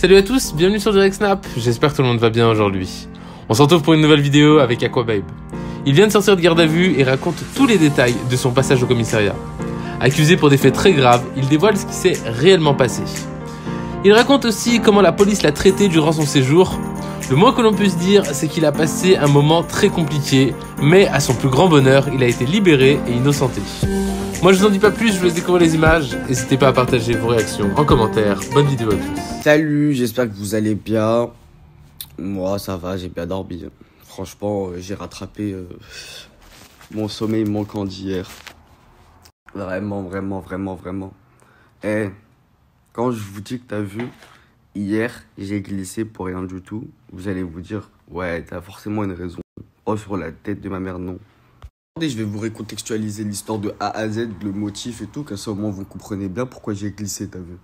Salut à tous, bienvenue sur Direct Snap, j'espère que tout le monde va bien aujourd'hui. On se retrouve pour une nouvelle vidéo avec Aquababe. Il vient de sortir de garde à vue et raconte tous les détails de son passage au commissariat. Accusé pour des faits très graves, il dévoile ce qui s'est réellement passé. Il raconte aussi comment la police l'a traité durant son séjour. Le moins que l'on puisse dire, c'est qu'il a passé un moment très compliqué, mais à son plus grand bonheur, il a été libéré et innocenté. Moi je vous en dis pas plus, je vous laisse découvrir les images. N'hésitez pas à partager vos réactions en commentaire. Bonne vidéo à tous. Salut, j'espère que vous allez bien. Moi ça va, j'ai bien dormi. Franchement, j'ai rattrapé mon sommeil manquant d'hier. Vraiment. Quand je vous dis que t'as vu, hier j'ai glissé pour rien du tout, vous allez vous dire, ouais, t'as forcément une raison. Oh, sur la tête de ma mère, non. Je vais vous recontextualiser l'histoire de A à Z, le motif et tout, qu'à ce moment vous comprenez bien pourquoi j'ai glissé, t'as vu.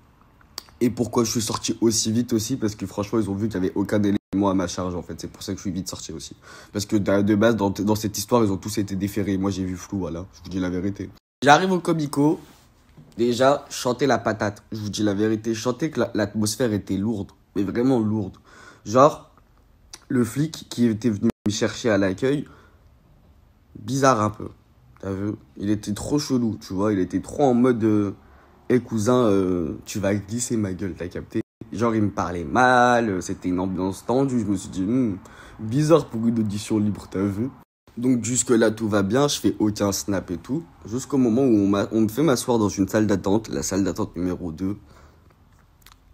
Et pourquoi je suis sorti aussi vite aussi, parce que franchement ils ont vu qu'il n'y avait aucun élément à ma charge en fait, c'est pour ça que je suis vite sorti aussi. Parce que de base dans cette histoire ils ont tous été déférés, moi j'ai vu flou, voilà, je vous dis la vérité. J'arrive au comico, déjà chanter la patate, je vous dis la vérité, chanter que l'atmosphère était lourde, mais vraiment lourde. Genre, le flic qui était venu me chercher à l'accueil, bizarre un peu, t'as vu, il était trop chelou, tu vois, il était trop en mode hey cousin, tu vas glisser ma gueule, t'as capté. Genre il me parlait mal, c'était une ambiance tendue, je me suis dit bizarre pour une audition libre, t'as vu. Donc jusque là tout va bien, je fais aucun snap et tout, jusqu'au moment où on me fait m'asseoir dans une salle d'attente, la salle d'attente numéro 2.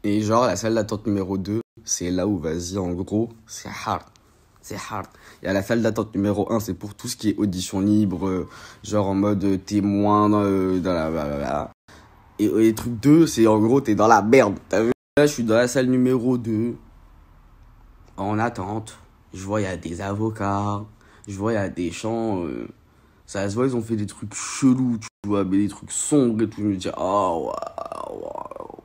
Et genre la salle d'attente numéro 2, c'est là où vas-y en gros, c'est hard. C'est hard. Il y a la salle d'attente numéro 1, c'est pour tout ce qui est audition libre, genre en mode témoin dans la... Et les trucs 2, c'est en gros, t'es dans la merde. T'as vu? Là, je suis dans la salle numéro 2, en attente. Je vois, il y a des avocats, je vois, il y a des gens. Ça se voit, ils ont fait des trucs chelous, tu vois, mais des trucs sombres et tout. Je me dis, oh,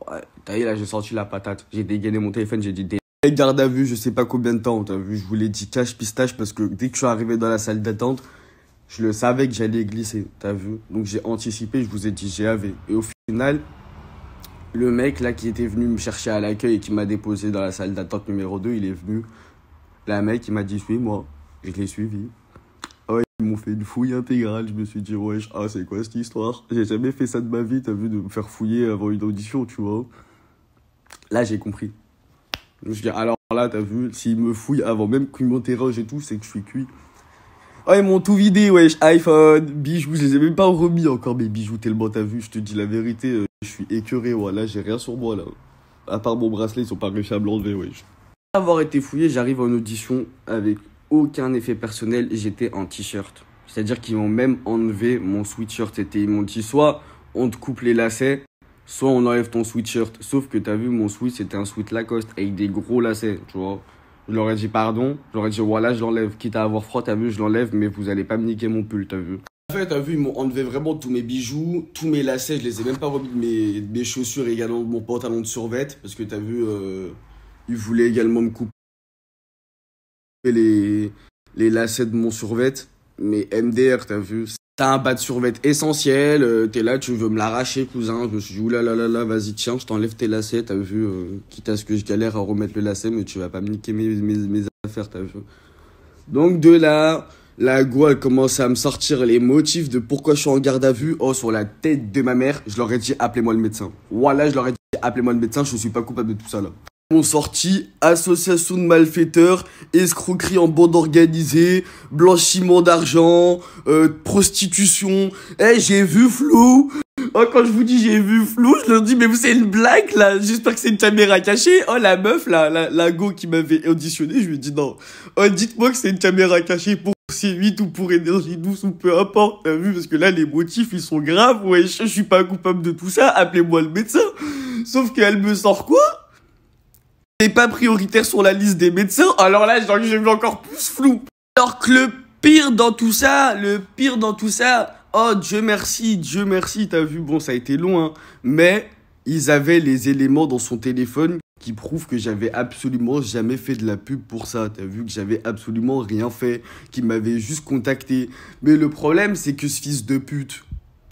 ouais. T'as vu, là, j'ai sorti la patate. J'ai dégainé mon téléphone, j'ai dit, garde à vue, je sais pas combien de temps, t'as vu, je vous l'ai dit cache pistache parce que dès que je suis arrivé dans la salle d'attente, je le savais que j'allais glisser, t'as vu. Donc j'ai anticipé, je vous ai dit GAV. Et au final, le mec là qui était venu me chercher à l'accueil et qui m'a déposé dans la salle d'attente numéro 2, il est venu. Là, mec, il m'a dit suis-moi. Je l'ai suivi. Ouais, ils m'ont fait une fouille intégrale, je me suis dit wesh, c'est quoi cette histoire? J'ai jamais fait ça de ma vie, t'as vu, de me faire fouiller avant une audition, tu vois. Là, j'ai compris. Je me suis dit, alors là, t'as vu, s'ils me fouillent avant même qu'ils m'interrogent et tout, c'est que je suis cuit. Oh, ils m'ont tout vidé, wesh, iPhone, bijoux, je les ai même pas remis encore, mes bijoux, tellement t'as vu, je te dis la vérité, je suis écœuré, voilà, j'ai rien sur moi, là. À part mon bracelet, ils sont pas réussi à me l'enlever, wesh. Après avoir été fouillé, j'arrive en audition avec aucun effet personnel, j'étais en t-shirt. C'est-à-dire qu'ils m'ont même enlevé mon sweatshirt, ils m'ont dit, soit on te coupe les lacets, soit on enlève ton sweatshirt. Sauf que t'as vu, mon sweat, c'était un sweat Lacoste avec des gros lacets, tu vois. Je leur ai dit pardon, je leur ai dit voilà, je l'enlève. Quitte à avoir froid, t'as vu, je l'enlève, mais vous allez pas me niquer mon pull, t'as vu. En fait, t'as vu, ils m'ont enlevé vraiment tous mes bijoux, tous mes lacets, je les ai même pas remis de mes chaussures et également de mon pantalon de survêt. Parce que t'as vu, ils voulaient également me couper les lacets de mon survêt. Mais MDR, t'as vu. T'as un bas de survêt essentiel, t'es là, tu veux me l'arracher, cousin. Je me suis dit, oulala, vas-y, tiens, je t'enlève tes lacets, t'as vu, quitte à ce que je galère à remettre le lacet, mais tu vas pas me niquer mes affaires, t'as vu. Donc de là, la go, elle commence à me sortir les motifs de pourquoi je suis en garde à vue. Oh, sur la tête de ma mère, je leur ai dit, appelez-moi le médecin. Voilà, je leur ai dit, appelez-moi le médecin, je suis pas coupable de tout ça, là. On sorti association de malfaiteurs, escroquerie en bande organisée, blanchiment d'argent, prostitution. J'ai vu flou. Oh, quand je vous dis j'ai vu flou, je leur dis mais c'est une blague là. J'espère que c'est une caméra cachée. Oh, la meuf là, la go qui m'avait auditionné, je lui ai dit non. Oh, dites-moi que c'est une caméra cachée pour C8 ou pour Énergie Douce ou peu importe. T'as vu, parce que là les motifs ils sont graves. Ouais, je suis pas coupable de tout ça. Appelez-moi le médecin. Sauf qu'elle me sort quoi? N'est pas prioritaire sur la liste des médecins, alors là, j'ai vu encore plus flou. Alors que le pire dans tout ça, oh Dieu merci, t'as vu, bon ça a été long, hein, mais ils avaient les éléments dans son téléphone qui prouvent que j'avais absolument jamais fait de la pub pour ça, t'as vu, que j'avais absolument rien fait, qu'ils m'avaient juste contacté. Mais le problème, c'est que ce fils de pute,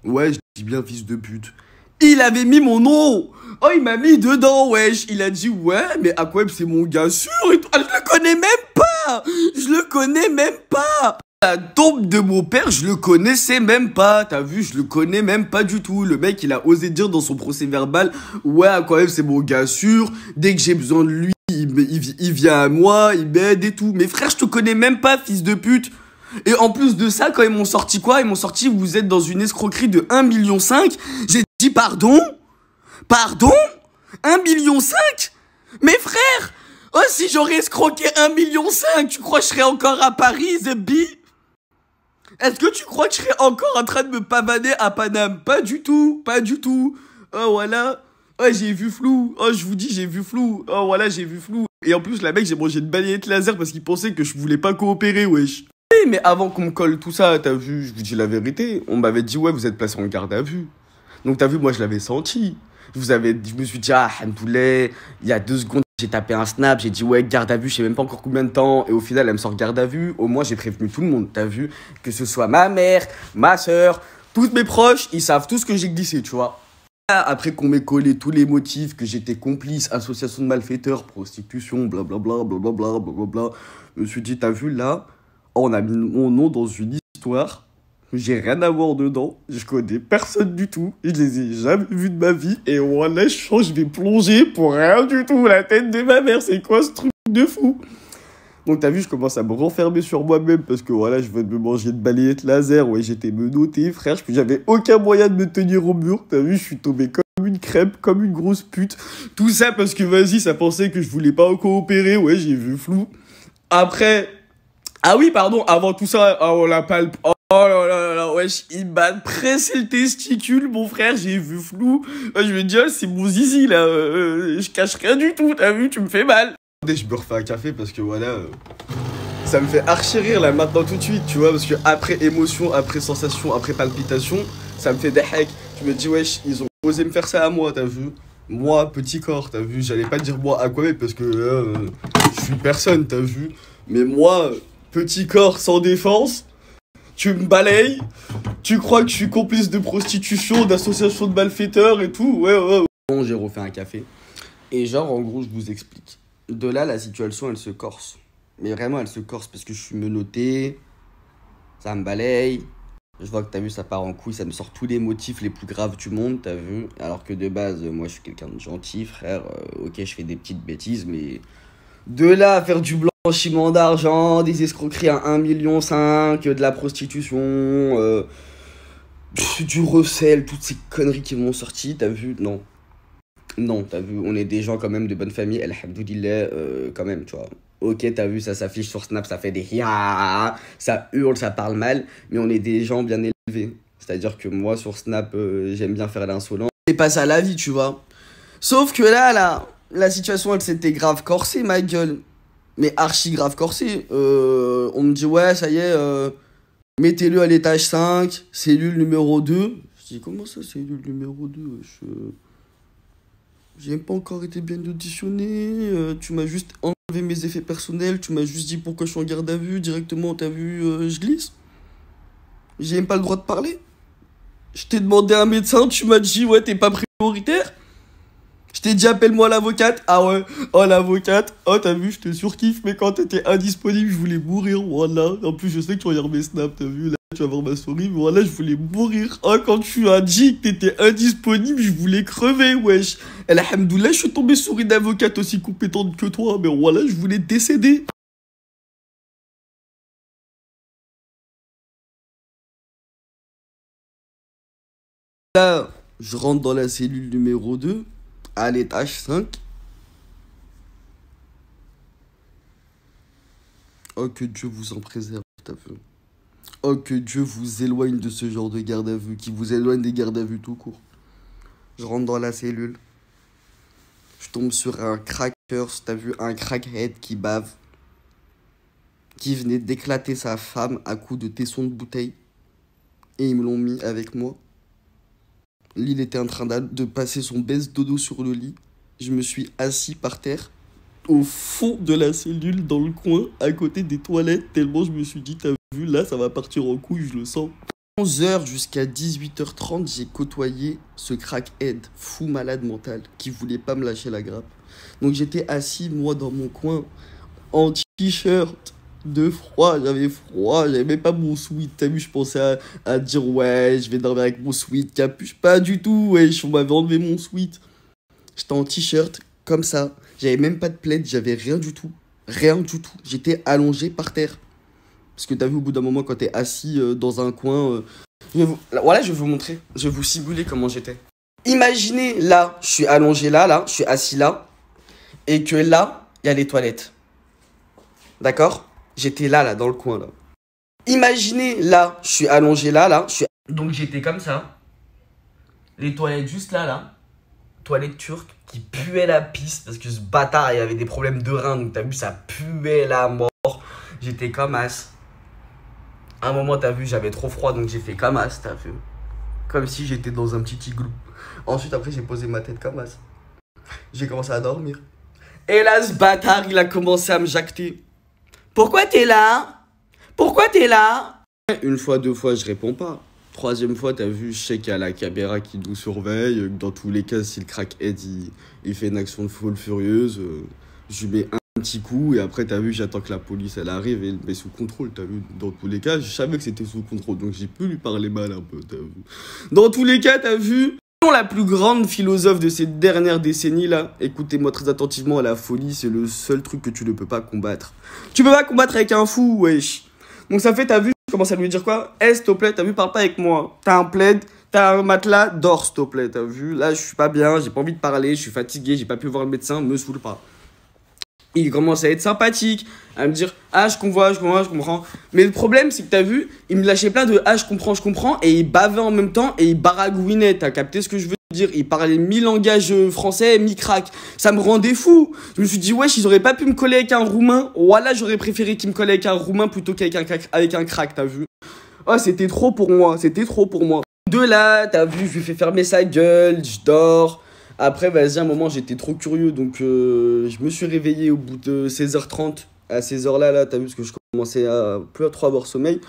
ouais, je dis bien fils de pute, Il avait mis mon nom. Oh, il m'a mis dedans, wesh. Il a dit, ouais, mais Aquab, c'est mon gars sûr et tout. Ah, je le connais même pas. Je le connais même pas. La tombe de mon père, je le connaissais même pas. T'as vu, je le connais même pas du tout. Le mec, il a osé dire dans son procès verbal, ouais, Aquab, c'est mon gars sûr. Dès que j'ai besoin de lui, il vient à moi, il m'aide et tout. Mais frère, je te connais même pas, fils de pute. Et en plus de ça, quand ils m'ont sorti quoi? Ils m'ont sorti, vous êtes dans une escroquerie de 1,5 million. J'ai dit, pardon? Pardon? 1,5 million? Mes frères! Oh, si j'aurais escroqué 1,5 million, tu crois que je serais encore à Paris, The Bee? Est-ce que tu crois que je serais encore en train de me pavaner à Paname? Pas du tout, pas du tout. Oh, voilà. Oh, j'ai vu flou. Oh, je vous dis, j'ai vu flou. Oh, voilà, j'ai vu flou. Et en plus, la mec, j'ai mangé une balayette laser parce qu'il pensait que je voulais pas coopérer, wesh. Mais avant qu'on me colle tout ça, t'as vu, je vous dis la vérité, on m'avait dit, ouais, vous êtes placé en garde à vue. Donc, t'as vu, moi, je l'avais senti. Je me suis dit, ah, Hamdoulet, il y a 2 secondes, j'ai tapé un snap, j'ai dit, ouais, garde à vue, je sais même pas encore combien de temps. Et au final, elle me sort garde à vue. Au moins, j'ai prévenu tout le monde, t'as vu, que ce soit ma mère, ma soeur, tous mes proches, ils savent tout ce que j'ai glissé, tu vois. Après qu'on m'ait collé tous les motifs, que j'étais complice, association de malfaiteurs, prostitution, blablabla, blablabla, blablabla, je me suis dit, t'as vu, là, on a mis mon nom dans une histoire. J'ai rien à voir dedans, je connais personne du tout, je les ai jamais vus de ma vie, et voilà, je vais plonger pour rien du tout, la tête de ma mère, c'est quoi ce truc de fou? Donc t'as vu, je commence à me renfermer sur moi-même, parce que voilà, je viens de me manger une balayette laser, ouais, j'étais menotté, frère, j'avais aucun moyen de me tenir au mur, t'as vu, je suis tombé comme une crêpe, comme une grosse pute, tout ça parce que vas-y, ça pensait que je voulais pas coopérer, ouais, j'ai vu flou. Après, ah oui, pardon, avant tout ça, oh la palpe, oh là là, wesh, il m'a pressé le testicule, mon frère, j'ai vu flou. Je me dis, oh, c'est mon zizi, là, je cache rien du tout, t'as vu, tu me fais mal. Je me refais un café parce que voilà, ça me fait archi rire, là, maintenant, tout de suite, tu vois, parce que après émotion, après sensation, après palpitation, ça me fait des hacks. Je me dis, wesh, ils ont osé me faire ça à moi, t'as vu. Moi, petit corps, t'as vu, j'allais pas dire moi Aquaman parce que je suis personne, t'as vu. Mais moi, petit corps sans défense, tu me balayes, tu crois que je suis complice de prostitution, d'association de malfaiteurs et tout, ouais. Bon, j'ai refait un café. Et genre, en gros, je vous explique. De là, la situation, elle se corse. Mais vraiment, elle se corse parce que je suis menotté, ça me balaye. Je vois que t'as vu, ça part en couille, ça me sort tous les motifs les plus graves du monde, t'as vu. Alors que de base, moi, je suis quelqu'un de gentil, frère. Ok, je fais des petites bêtises, mais... De là à faire du blanchiment d'argent, des escroqueries à 1,5 million, de la prostitution, du recel, toutes ces conneries qui m'ont sorti, t'as vu, non. Non, t'as vu, on est des gens quand même de bonne famille, alhamdoulilah, quand même, tu vois. Ok, t'as vu, ça s'affiche sur Snap, ça fait des hiya, ça hurle, ça parle mal, mais on est des gens bien élevés. C'est-à-dire que moi, sur Snap, j'aime bien faire l'insolent. C'est pas ça la vie, tu vois. Sauf que là, la situation, elle s'était grave corsée, ma gueule. Mais archi grave corsée. On me dit, ouais, ça y est, mettez-le à l'étage 5, cellule numéro 2. Je dis, comment ça, cellule numéro 2? J'ai même pas encore été bien auditionné. Tu m'as juste enlevé mes effets personnels. Tu m'as juste dit pourquoi je suis en garde à vue. Directement, t'as vu, je glisse. J'ai même pas le droit de parler. Je t'ai demandé un médecin, tu m'as dit, ouais, t'es pas prioritaire. Je t'ai dit, appelle-moi l'avocate. Ah ouais, oh l'avocate. Oh, t'as vu, je te surkiffe, mais quand t'étais indisponible, je voulais mourir, voilà. En plus, je sais que tu regardes mes snaps, t'as vu, là, tu vas voir ma story, mais voilà, je voulais mourir. Oh, quand tu as dit que t'étais indisponible, je voulais crever, wesh. Alhamdoulilah, je suis tombé sur une avocate aussi compétente que toi, mais voilà, je voulais décéder. Là, je rentre dans la cellule numéro 2. À l'étage 5. Oh, que Dieu vous en préserve, t'as vu. Oh, que Dieu vous éloigne de ce genre de garde à vue, qui vous éloigne des gardes à vue tout court. Je rentre dans la cellule. Je tombe sur un cracker, t'as vu, un crackhead qui bave. Qui venait d'éclater sa femme à coups de tesson de bouteille. Et ils me l'ont mis avec moi. Il était en train de passer son baisse dodo sur le lit. Je me suis assis par terre, au fond de la cellule, dans le coin, à côté des toilettes, tellement je me suis dit, t'as vu, là, ça va partir en couille, je le sens. 11h jusqu'à 18h30, j'ai côtoyé ce crackhead fou malade mental qui voulait pas me lâcher la grappe. Donc j'étais assis, moi, dans mon coin, en t-shirt, de froid, j'avais même pas mon sweat, t'as vu, je pensais à dire ouais, je vais dormir avec mon sweat, capuche, pas du tout, wesh, on m'avait enlevé mon sweat. J'étais en t-shirt, comme ça, j'avais même pas de plaid, j'avais rien du tout, j'étais allongé par terre. Parce que t'as vu, au bout d'un moment, quand t'es assis dans un coin, voilà, je vais vous montrer, je vais vous simuler comment j'étais. Imaginez, là, je suis allongé là, je suis assis là, et que là, il y a les toilettes. D'accord? J'étais là, dans le coin, là. Imaginez, là, je suis allongé là, Donc j'étais comme ça. Les toilettes juste là. Toilettes turques qui puaient la pisse parce que ce bâtard, il avait des problèmes de rein. Donc t'as vu, ça puait la mort. J'étais comme as. À un moment, t'as vu, j'avais trop froid, donc j'ai fait comme as, t'as vu. Comme si j'étais dans un petit igloo. Ensuite, après, j'ai posé ma tête comme as. J'ai commencé à dormir. Et là, ce bâtard, il a commencé à me jacter. Pourquoi t'es là? Pourquoi t'es là? Une fois, deux fois, je réponds pas. Troisième fois, t'as vu, je sais qu'il y a la caméra qui nous surveille. Dans tous les cas, si le crackhead, il fait une action de folle furieuse, je lui mets un petit coup. Et après, t'as vu, j'attends que la police, elle arrive et elle me met sous contrôle. T'as vu, dans tous les cas, je savais que c'était sous contrôle. Donc, j'ai pu lui parler mal un peu, t'as vu. Dans tous les cas, t'as vu, la plus grande philosophe de ces dernières décennies là, écoutez-moi très attentivement, la folie c'est le seul truc que tu ne peux pas combattre. Tu peux pas combattre avec un fou, wesh. Donc ça fait, t'as vu, je commence à lui dire quoi? S'il te plaît, t'as vu, parle pas avec moi. T'as un plaid, t'as un matelas, dors s'il te plaît, t'as vu. Là je suis pas bien, j'ai pas envie de parler, je suis fatigué, j'ai pas pu voir le médecin, me saoule pas. Il commence à être sympathique, à me dire « Ah, je comprends. » Mais le problème, c'est que t'as vu, il me lâchait plein de « Ah, je comprends. » Et il bavait en même temps et il baragouinait. T'as capté ce que je veux dire? Il parlait mi-langage français, mi-crack. Ça me rendait fou. Je me suis dit « Wesh, ils auraient pas pu me coller avec un Roumain. » Voilà, j'aurais préféré qu'ils me collent avec un Roumain plutôt qu'avec un crack, t'as vu? Oh, c'était trop pour moi. De là, t'as vu, je lui fais fermer sa gueule, je dors. Après, vas-y, à un moment, j'étais trop curieux, donc je me suis réveillé au bout de 16h30. À ces heures-là, t'as vu, parce que je commençais à plus à trop avoir sommeil.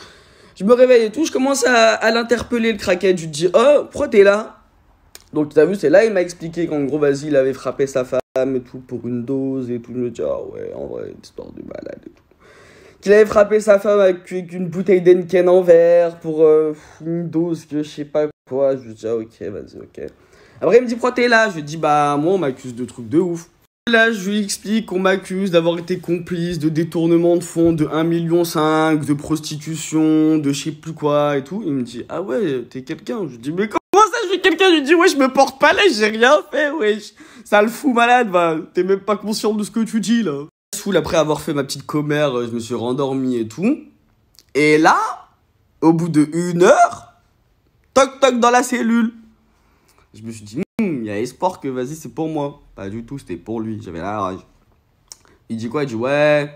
Je me réveille et tout, je commence à l'interpeller, le crackhead. Je lui dis, oh, pourquoi t'es là? Donc, t'as vu, c'est là, il m'a expliqué qu'en gros, vas-y, il avait frappé sa femme et tout pour une dose et tout. Je me dis, ah ouais, en vrai, une histoire de malade et tout. Qu'il avait frappé sa femme avec une bouteille d'Henken en verre pour une dose que je sais pas quoi. Je lui dis, ah ok, vas-y, ok. Après, il me dit, pourquoi t'es là? Je lui dis, bah, moi, on m'accuse de trucs de ouf. Là, je lui explique qu'on m'accuse d'avoir été complice de détournement de fonds de 1,5 million, de prostitution, de je sais plus quoi et tout. Il me dit, ah ouais, t'es quelqu'un. Je lui dis, mais comment ça, je suis quelqu'un? Je lui dis, ouais, je me porte pas là, j'ai rien fait, wesh. Ça le fout malade, bah, t'es même pas conscient de ce que tu dis, là. Full, après avoir fait ma petite commère, je me suis rendormi et tout. Et là, au bout de 1 heure, toc toc dans la cellule. Je me suis dit, il y a espoir que vas-y, c'est pour moi. Pas du tout, c'était pour lui. J'avais la rage. Il dit quoi? Il dit, ouais,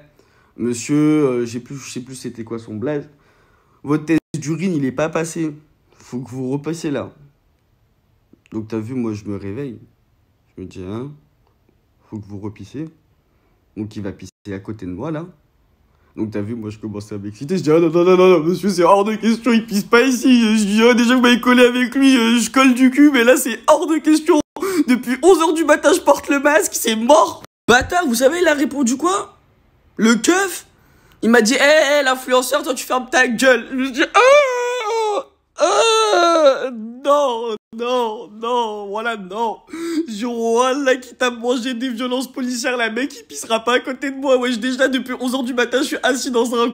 monsieur, je sais plus c'était quoi son blaze. Votre test d'urine, il est pas passé. Faut que vous repassiez là. Donc, t'as vu, moi, je me réveille. Je me dis, hein, faut que vous repissiez. Donc, il va pisser à côté de moi, là. Donc, t'as vu, moi, je commençais à m'exciter. Je dis, ah non, monsieur, c'est hors de question, il pisse pas ici. Je dis, ah, déjà, vous m'avez collé avec lui, je colle du cul, mais là, c'est hors de question. Depuis 11h du matin, je porte le masque, c'est mort. Bâtard, vous savez, il a répondu quoi? Le keuf? Il m'a dit, hé, l'influenceur, toi, tu fermes ta gueule. Je me dis, non, voilà, non. Voilà qui t'a mangé des violences policières, la mec, il pissera pas à côté de moi. Wesh, déjà, depuis 11h du matin, je suis assis dans un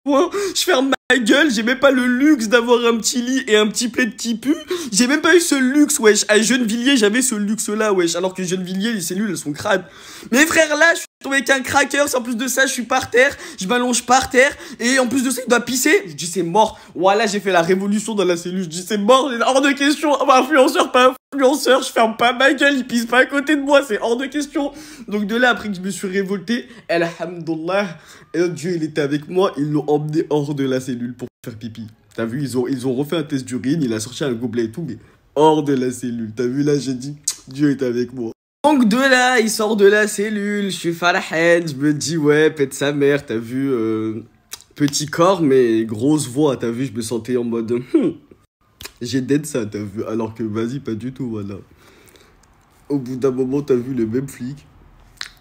coin, je ferme ma gueule, j'ai même pas le luxe d'avoir un petit lit et un petit plaid qui pue. J'ai même pas eu ce luxe, wesh. À Gennevilliers, j'avais ce luxe-là, wesh. Alors que Gennevilliers, les cellules, elles sont crades. Mes frères, là, je suis tombé avec un cracker. En plus de ça, je suis par terre, je m'allonge par terre. Et en plus de ça, il doit pisser. Je dis, c'est mort. Voilà, j'ai fait la révolution dans la cellule. Je dis, c'est mort, c'est hors de question. Influenceur, pas influenceur, je ferme pas ma gueule, il pisse pas à côté de moi, c'est hors de question. Donc de là, après que je me suis révolté, alhamdoulilah, Dieu, il était avec moi, ils l'ont emmené hors de la cellule pour faire pipi. T'as vu, ils ont refait un test d'urine, il a sorti un gobelet et tout, mais hors de la cellule. T'as vu, là, j'ai dit, Dieu est avec moi. Donc de là, il sort de la cellule, je suis Farhan, je me dis, ouais, pète sa mère, t'as vu, Petit corps, mais grosse voix, t'as vu, je me sentais en mode... j'ai dead ça, t'as vu, alors que vas-y, pas du tout, voilà. Au bout d'un moment, t'as vu le même flic.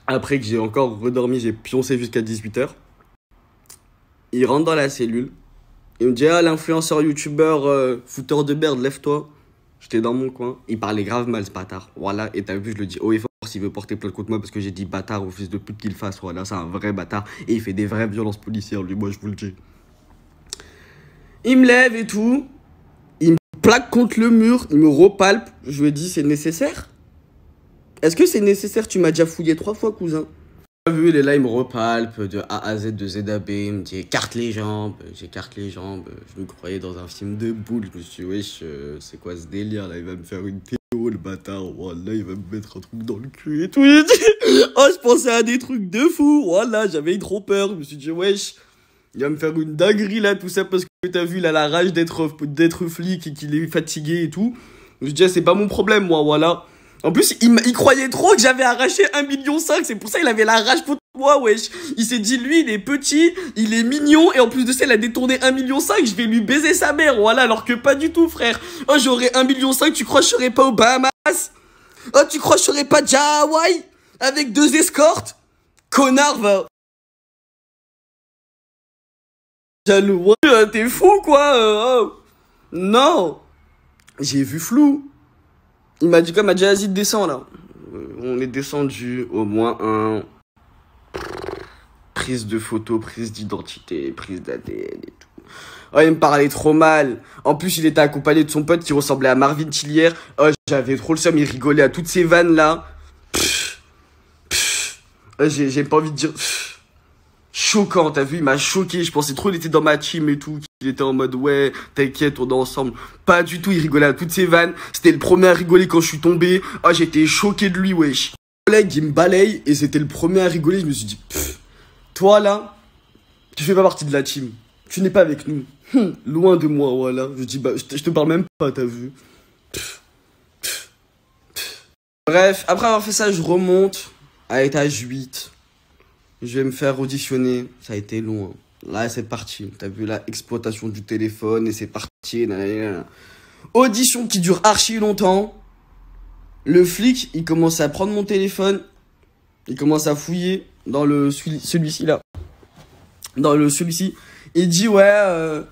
Après que j'ai encore redormi, j'ai pioncé jusqu'à 18h. Il rentre dans la cellule. Il me dit, ah, l'influenceur youtubeur fouteur de merde, lève-toi. J'étais dans mon coin. Il parlait grave mal, ce bâtard. Voilà, et t'as vu, je le dis haut et fort s'il veut porter plainte contre moi parce que j'ai dit bâtard au fils de pute qu'il fasse. Voilà, c'est un vrai bâtard. Et il fait des vraies violences policières, lui, moi, je vous le dis. Il me lève et tout. Il me plaque contre le mur. Il me repalpe. Je lui ai dit, c'est nécessaire? Est-ce que c'est nécessaire? Tu m'as déjà fouillé 3 fois, cousin. T'as vu, il est là, il me repalpe de A à Z, de Z à B. Il me dit, écarte les jambes. J'écarte les jambes. Je me croyais dans un film de boule. Je me suis dit, wesh, c'est quoi ce délire là? Il va me faire une théo, le bâtard. Voilà, il va me mettre un truc dans le cul et tout. Oh, je pensais à des trucs de fou. Voilà, j'avais trop peur. Je me suis dit, wesh, il va me faire une dinguerie là, tout ça parce que t'as vu, là, la rage d'être flic et qu'il est fatigué et tout. Je me suis dit, ah, c'est pas mon problème, moi, voilà. En plus, il croyait trop que j'avais arraché 1,5 million. C'est pour ça qu'il avait la rage contre moi, wesh. Il s'est dit, lui, il est petit, il est mignon, et en plus de ça, il a détourné 1,5 million. Je vais lui baiser sa mère, voilà, alors que pas du tout, frère. Oh, j'aurais 1,5 million, tu crois que je serais pas aux Bahamas? Oh, tu crois que je serais pas déjà à Hawaï? Avec 2 escortes? Connard, va. Jaloux, ouais, t'es fou, quoi. Oh. Non. J'ai vu flou. Il m'a dit quoi? Il m'a dit, vas-y, descends, là. On est descendu au moins un... Prise de photo, prise d'identité, prise d'ADN et tout. Oh, il me parlait trop mal. En plus, il était accompagné de son pote qui ressemblait à Marvin Tillière. Oh, j'avais trop le seum, il rigolait à toutes ces vannes-là. Oh, j'ai pas envie de dire... Choquant, t'as vu, il m'a choqué. Je pensais trop qu'il était dans ma team et tout. Il était en mode, ouais, t'inquiète, on est ensemble. Pas du tout, il rigolait à toutes ces vannes. C'était le premier à rigoler quand je suis tombé. Ah, j'étais choqué de lui, wesh. Mon collègue, il me balaye et c'était le premier à rigoler. Je me suis dit, toi là, tu fais pas partie de la team. Tu n'es pas avec nous. Loin de moi, voilà. Je dis, bah, je te parle même pas, t'as vu. Bref, après avoir fait ça, je remonte à étage 8. Je vais me faire auditionner. Ça a été long. Hein. Là, c'est parti. T'as vu la exploitation du téléphone et c'est parti. Nanana. Audition qui dure archi longtemps. Le flic, il commence à prendre mon téléphone. Il commence à fouiller dans celui-ci là. Dans celui-ci. Il dit, ouais,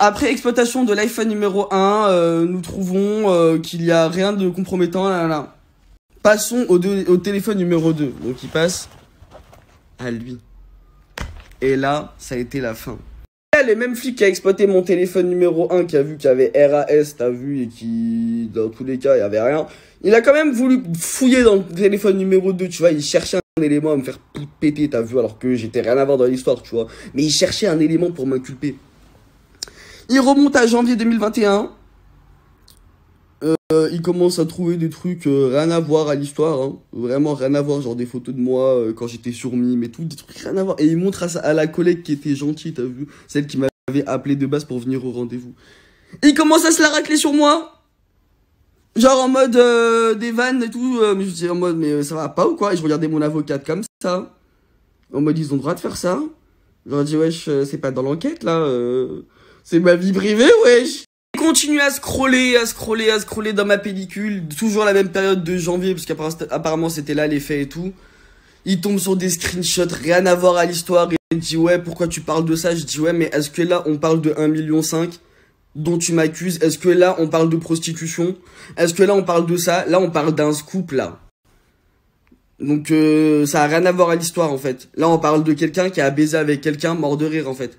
après exploitation de l'iPhone numéro 1, nous trouvons qu'il n'y a rien de compromettant. Là. Passons au téléphone numéro 2. Donc, il passe à lui. Et là, ça a été la fin. Les mêmes flics qui a exploité mon téléphone numéro 1, qui a vu qu'il y avait RAS, t'as vu, et qui, dans tous les cas, il y avait rien. Il a quand même voulu fouiller dans le téléphone numéro 2, tu vois. Il cherchait un élément à me faire péter, t'as vu, alors que j'étais rien à voir dans l'histoire, tu vois. Mais il cherchait un élément pour m'inculper. Il remonte à janvier 2021. Il commence à trouver des trucs rien à voir à l'histoire, hein. Vraiment rien à voir, genre des photos de moi quand j'étais sur Mime et tout, des trucs rien à voir. Et il montre à la collègue qui était gentille, t'as vu, celle qui m'avait appelé de base pour venir au rendez-vous. Il commence à se la racler sur moi, genre en mode des vannes et tout, mais je dis en mode mais ça va pas ou quoi? Et je regardais mon avocate comme ça, en mode ils ont le droit de faire ça. J'aurais dit wesh, c'est pas dans l'enquête là, c'est ma vie privée wesh. Continue à scroller dans ma pellicule, toujours la même période de janvier, parce qu'apparemment c'était là les faits et tout. Il tombe sur des screenshots, rien à voir à l'histoire, et il dit ouais, pourquoi tu parles de ça? Je dis ouais, mais est-ce que là on parle de 1,5 million dont tu m'accuses? Est-ce que là on parle de prostitution? Est-ce que là on parle de ça? Là on parle d'un scoop là. Donc ça a rien à voir à l'histoire en fait. Là on parle de quelqu'un qui a baisé avec quelqu'un mort de rire en fait.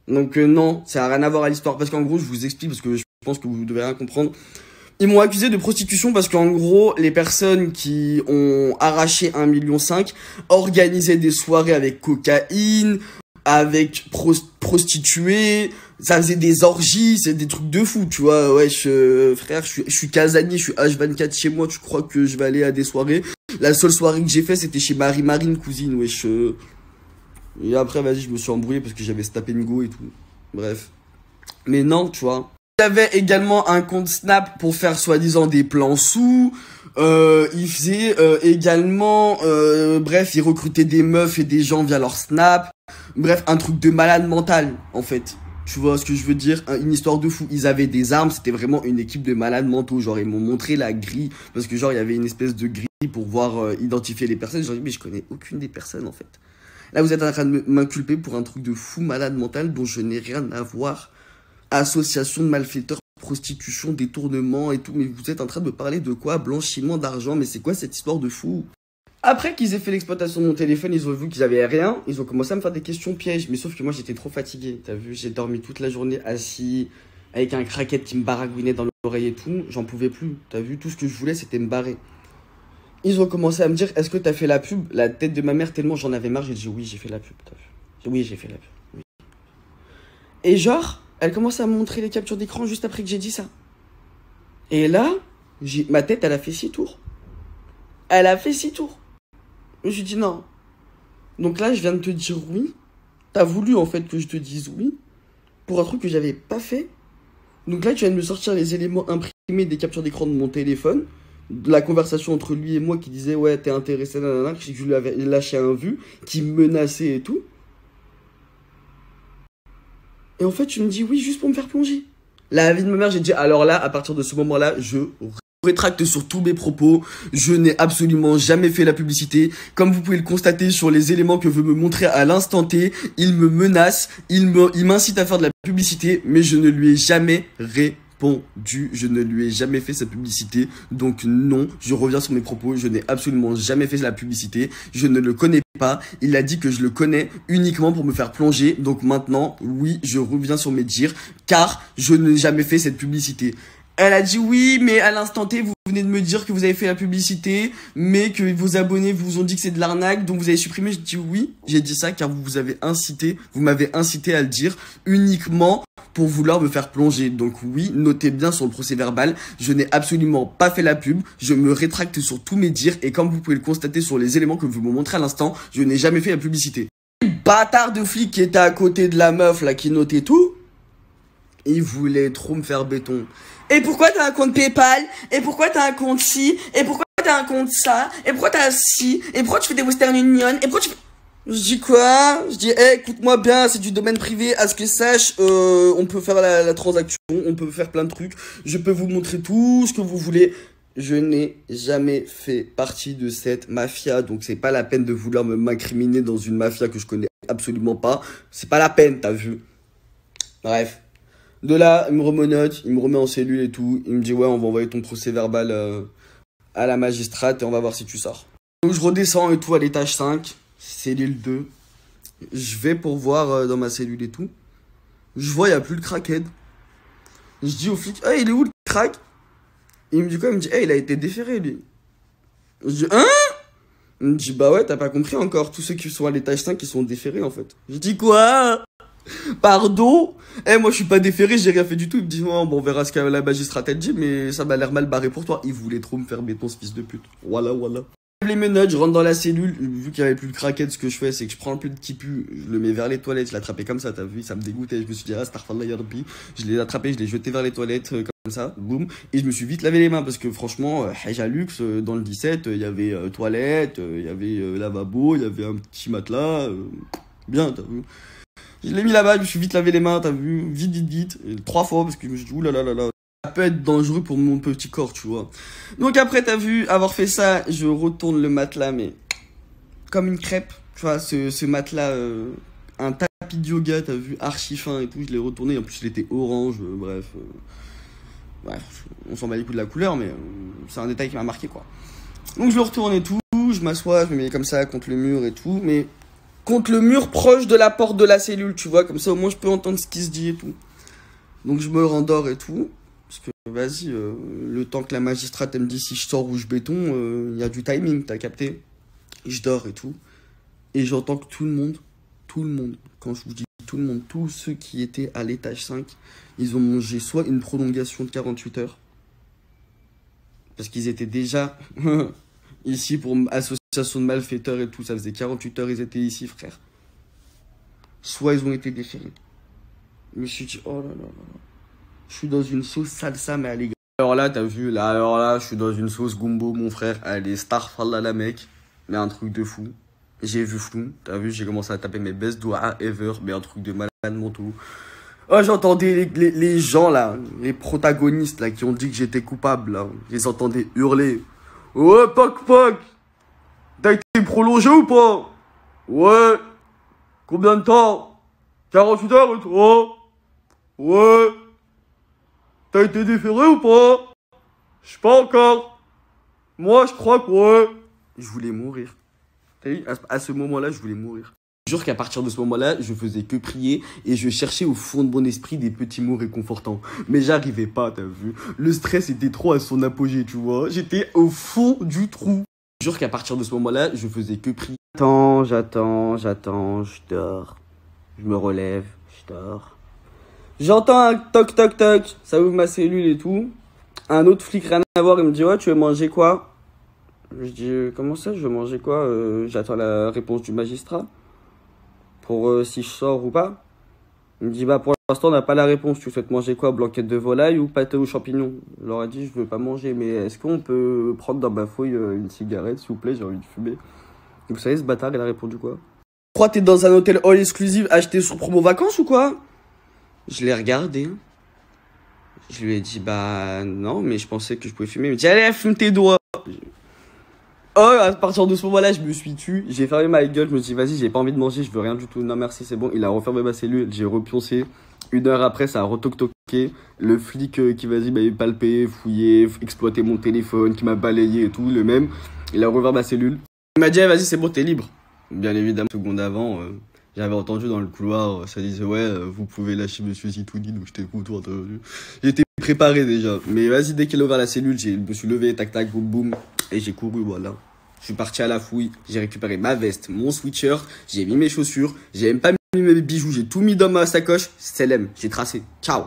Donc non, ça n'a rien à voir à l'histoire. Parce qu'en gros, je vous explique, parce que je pense que vous devez rien comprendre. Ils m'ont accusé de prostitution parce qu'en gros, les personnes qui ont arraché 1,5 million organisaient des soirées avec cocaïne, avec prostituées, ça faisait des orgies, c'est des trucs de fou, tu vois. Ouais, frère, je suis casanier, je suis H24 chez moi, tu crois que je vais aller à des soirées? La seule soirée que j'ai fait, c'était chez Marie-Marine, cousine, wesh. Et après, vas-y, je me suis embrouillé parce que j'avais Stop and Go et tout. Bref. Mais non, tu vois. J'avais également un compte Snap pour faire soi-disant des plans sous. Il faisait également, bref, il recrutait des meufs et des gens via leur Snap. Bref, un truc de malade mental, en fait. Tu vois ce que je veux dire? Une histoire de fou. Ils avaient des armes, c'était vraiment une équipe de malades mentaux. Genre, ils m'ont montré la grille, parce que genre, il y avait une espèce de grille pour voir identifier les personnes. Genre, mais je connais aucune des personnes, en fait. Là, vous êtes en train de m'inculper pour un truc de fou malade mental dont je n'ai rien à voir. Association de malfaiteurs, prostitution, détournement et tout. Mais vous êtes en train de me parler de quoi? Blanchiment d'argent, mais c'est quoi cette histoire de fou? Après qu'ils aient fait l'exploitation de mon téléphone, ils ont vu qu'ils avaient rien. Ils ont commencé à me faire des questions pièges. Mais sauf que moi, j'étais trop fatigué. T'as vu, j'ai dormi toute la journée assis, avec un craquette qui me baragouinait dans l'oreille et tout. J'en pouvais plus. T'as vu, tout ce que je voulais, c'était me barrer. Ils ont commencé à me dire, est-ce que t'as fait la pub? La tête de ma mère, tellement j'en avais marre, j'ai dit oui, j'ai fait la pub. T'as vu? Oui, j'ai fait la pub. Oui. Et genre, elle commence à me montrer les captures d'écran juste après que j'ai dit ça. Et là, ma tête, elle a fait 6 tours. Elle a fait 6 tours. Je me suis dit non. Donc là, je viens de te dire oui. T'as voulu en fait que je te dise oui pour un truc que j'avais pas fait. Donc là, tu viens de me sortir les éléments imprimés des captures d'écran de mon téléphone, de la conversation entre lui et moi qui disait ouais, t'es intéressé, nanana, que je lui avais lâché un vu, qui me menaçait et tout. Et en fait, tu me dis oui juste pour me faire plonger. La vie de ma mère, j'ai dit alors là, à partir de ce moment-là, je rétracte sur tous mes propos. Je n'ai absolument jamais fait la publicité. Comme vous pouvez le constater sur les éléments que veut me montrer à l'instant T, il me menace, il m'incite à faire de la publicité, mais je ne lui ai jamais répondu. Je ne lui ai jamais fait sa publicité. Donc non, je reviens sur mes propos. Je n'ai absolument jamais fait la publicité. Je ne le connais pas. Il a dit que je le connais uniquement pour me faire plonger. Donc maintenant, oui, je reviens sur mes dires, car je n'ai jamais fait cette publicité. Elle a dit oui, mais à l'instant T, vous venez de me dire que vous avez fait la publicité, mais que vos abonnés vous ont dit que c'est de l'arnaque, donc vous avez supprimé. J'ai dit oui, j'ai dit ça car vous m'avez incité à le dire uniquement pour vouloir me faire plonger. Donc oui, notez bien sur le procès verbal, je n'ai absolument pas fait la pub, je me rétracte sur tous mes dires, et comme vous pouvez le constater sur les éléments que vous me montrez à l'instant, je n'ai jamais fait la publicité. Bâtard de flic qui était à côté de la meuf là qui notait tout, il voulait trop me faire béton. Et pourquoi t'as un compte PayPal? Et pourquoi t'as un compte ci? Et pourquoi t'as un compte ça? Et pourquoi t'as ci? Et pourquoi tu fais des Western Union? Et pourquoi tu fais... Je dis quoi? Je dis, hey, écoute-moi bien, c'est du domaine privé. À ce que sache, on peut faire la transaction, on peut faire plein de trucs. Je peux vous montrer tout ce que vous voulez. Je n'ai jamais fait partie de cette mafia, donc c'est pas la peine de vouloir m'incriminer dans une mafia que je connais absolument pas. C'est pas la peine, t'as vu? Bref. De là, il me remenote, il me remet en cellule et tout. Il me dit ouais, on va envoyer ton procès verbal à la magistrate et on va voir si tu sors. Donc je redescends et tout à l'étage 5, cellule 2. Je vais pour voir dans ma cellule et tout. Je vois, il n'y a plus le crackhead. Je dis au flic, hey, il est où le crack? Il me dit quoi? Il me dit, hey, il a été déféré lui. Je dis, hein? Il me dit, bah ouais, t'as pas compris encore. Tous ceux qui sont à l'étage 5, ils sont déférés en fait. Je dis quoi? Pardon? Moi je suis pas déféré, j'ai rien fait du tout. Il me dit bon, on verra ce que la magistrate elle dit, mais ça m'a l'air mal barré pour toi. Il voulait trop me faire béton, ce fils de pute. Voilà. Je les menottes, je rentre dans la cellule. Vu qu'il y avait plus le craquet, ce que je fais, c'est que je prends un peu de qui pue, je le mets vers les toilettes, je l'attrapais comme ça, t'as vu, ça me dégoûtait. Je me suis dit, ah, Starfall Yarbi. Je l'ai attrapé, je l'ai jeté vers les toilettes, comme ça, boum. Et je me suis vite lavé les mains parce que franchement, Hajalux, dans le 17, il y avait toilette, il y avait lavabo, il y avait un petit matelas. Bien, t'as vu. Je l'ai mis là-bas, je me suis vite lavé les main, t'as vu, vite, 3 fois, parce que je me suis dit, oulala, ça peut être dangereux pour mon petit corps, tu vois. Donc après, t'as vu, avoir fait ça, je retourne le matelas, mais comme une crêpe, tu vois, ce matelas, un tapis de yoga, t'as vu, archi fin et tout, je l'ai retourné, en plus il était orange, bref, on s'en bat les coups de la couleur, mais c'est un détail qui m'a marqué, quoi. Donc je le retourne et tout, je m'assois, je me mets comme ça contre le mur et tout, mais contre le mur proche de la porte de la cellule, tu vois, comme ça au moins je peux entendre ce qui se dit et tout. Donc je me rendors et tout, parce que vas-y, le temps que la magistrate elle me dit si je sors ou je béton, il y a du timing, t'as capté. Et je dors et tout, et j'entends que tout le monde, quand je vous dis tout le monde, tous ceux qui étaient à l'étage 5, ils ont mangé soit une prolongation de 48 heures, parce qu'ils étaient déjà ici pour association de malfaiteurs et tout, ça faisait 48 heures ils étaient ici, frère. Soit ils ont été déférés. Je me suis dit, oh là là, je suis dans une sauce salsa, mais allez, Alors là, t'as vu, là, alors là, je suis dans une sauce gumbo, mon frère. Allez, Starfall la mec. Mais un truc de fou. J'ai vu flou, t'as vu, j'ai commencé à taper mes best doigts ever, mais un truc de malade mental. Oh, j'entendais les gens là, les protagonistes là, qui ont dit que j'étais coupable là. Je les entendais hurler. Ouais, Poc Poc, t'as été prolongé ou pas? Ouais. Combien de temps? 48 heures et toi? Ouais. T'as été déféré ou pas? Je sais pas encore. Moi, je crois que ouais. Je voulais mourir. T'as vu, à ce moment-là, je voulais mourir. Je jure qu'à partir de ce moment-là, je faisais que prier et je cherchais au fond de mon esprit des petits mots réconfortants. Mais j'arrivais pas, t'as vu. Le stress était trop à son apogée, tu vois. J'étais au fond du trou. Je jure qu'à partir de ce moment-là, je faisais que prier. J'attends, je dors. Je me relève, je dors. J'entends un toc toc toc, ça ouvre ma cellule et tout. Un autre flic, rien à voir, il me dit ouais, tu veux manger quoi? Je dis comment ça, je veux manger quoi? J'attends la réponse du magistrat pour si je sors ou pas. Il me dit bah pour l'instant on n'a pas la réponse, tu souhaites manger quoi? Blanquette de volaille ou pâté aux champignons? Je leur ai dit je veux pas manger, mais est-ce qu'on peut prendre dans ma fouille une cigarette s'il vous plaît, j'ai envie de fumer. Et vous savez ce bâtard il a répondu quoi? Tu crois que t'es dans un hôtel all exclusive acheté sur promo vacances ou quoi? Je l'ai regardé. Je lui ai dit bah non mais je pensais que je pouvais fumer. Il me dit allez fume tes doigts. Oh, à partir de ce moment-là, je me suis tué. J'ai fermé ma gueule. Je me suis dit, vas-y, j'ai pas envie de manger. Je veux rien du tout. Non, merci, c'est bon. Il a refermé ma cellule. J'ai repioncé. 1 heure après, ça a retoc-toqué. Le flic qui, vas-y, m'a palpé, fouillé, exploité mon téléphone, qui m'a balayé et tout, le même. Il a refermé ma cellule. Il m'a dit, vas-y, c'est bon, t'es libre. Bien évidemment, seconde avant, j'avais entendu dans le couloir, ça disait, ouais, vous pouvez lâcher monsieur Zitouni, donc j'étais content. J'étais préparé déjà. Mais vas-y, dès qu'il a ouvert la cellule, je me suis levé, tac, tac, boum, boum. Et j'ai couru, voilà. Je suis parti à la fouille, j'ai récupéré ma veste, mon sweatshirt, j'ai mis mes chaussures, j'ai même pas mis mes bijoux, j'ai tout mis dans ma sacoche, c'est l'aime, j'ai tracé. Ciao.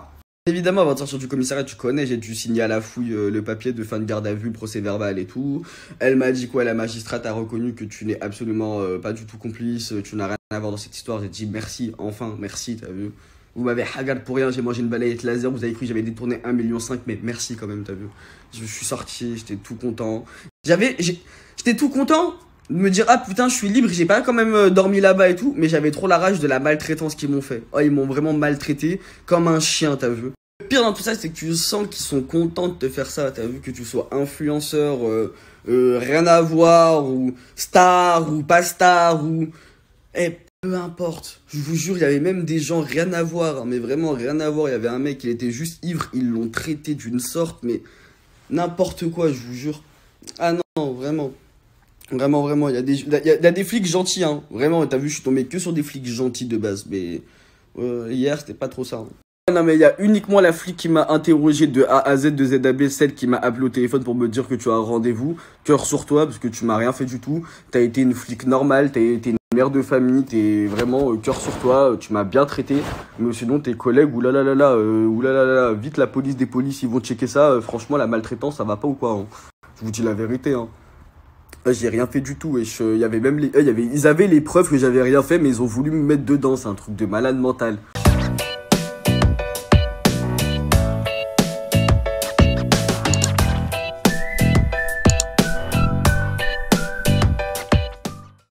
Évidemment, avant de sortir du commissariat, tu connais, j'ai dû signer à la fouille le papier de fin de garde à vue, procès verbal et tout. Elle m'a dit quoi, la magistrate a reconnu que tu n'es absolument pas du tout complice, tu n'as rien à voir dans cette histoire. J'ai dit merci, enfin, merci, t'as vu. Vous m'avez hagarde pour rien, j'ai mangé une balayette laser, vous avez cru que j'avais détourné 1,5 million, mais merci quand même, t'as vu. Je suis sorti, j'étais tout content. J'étais tout content de me dire, ah putain, je suis libre, j'ai pas quand même dormi là-bas et tout, mais j'avais trop la rage de la maltraitance qu'ils m'ont fait. Oh, ils m'ont vraiment maltraité comme un chien, t'as vu. Le pire dans tout ça, c'est que tu sens qu'ils sont contents de te faire ça, t'as vu, que tu sois influenceur, rien à voir, ou star, ou pas star, ou... peu importe, je vous jure, il y avait même des gens rien à voir, hein, mais vraiment rien à voir. Il y avait un mec, il était juste ivre, ils l'ont traité d'une sorte, mais n'importe quoi, je vous jure. Ah non, vraiment. Vraiment, vraiment, il y a des flics gentils, hein. Vraiment, t'as vu, je suis tombé que sur des flics gentils de base, mais hier, c'était pas trop ça. Hein. Non mais il y a uniquement la flic qui m'a interrogé de A à Z, de Z à B, celle qui m'a appelé au téléphone pour me dire que tu as un rendez-vous, cœur sur toi, parce que tu m'as rien fait du tout. T'as été une flic normale, t'as été une mère de famille, t'es vraiment cœur sur toi, tu m'as bien traité. Mais sinon tes collègues, oulalalala, vite la police des polices, ils vont checker ça. Franchement la maltraitance, ça va pas ou quoi hein. Je vous dis la vérité hein. J'ai rien fait du tout et il y avait même ils avaient les preuves que j'avais rien fait mais ils ont voulu me mettre dedans, c'est un truc de malade mental.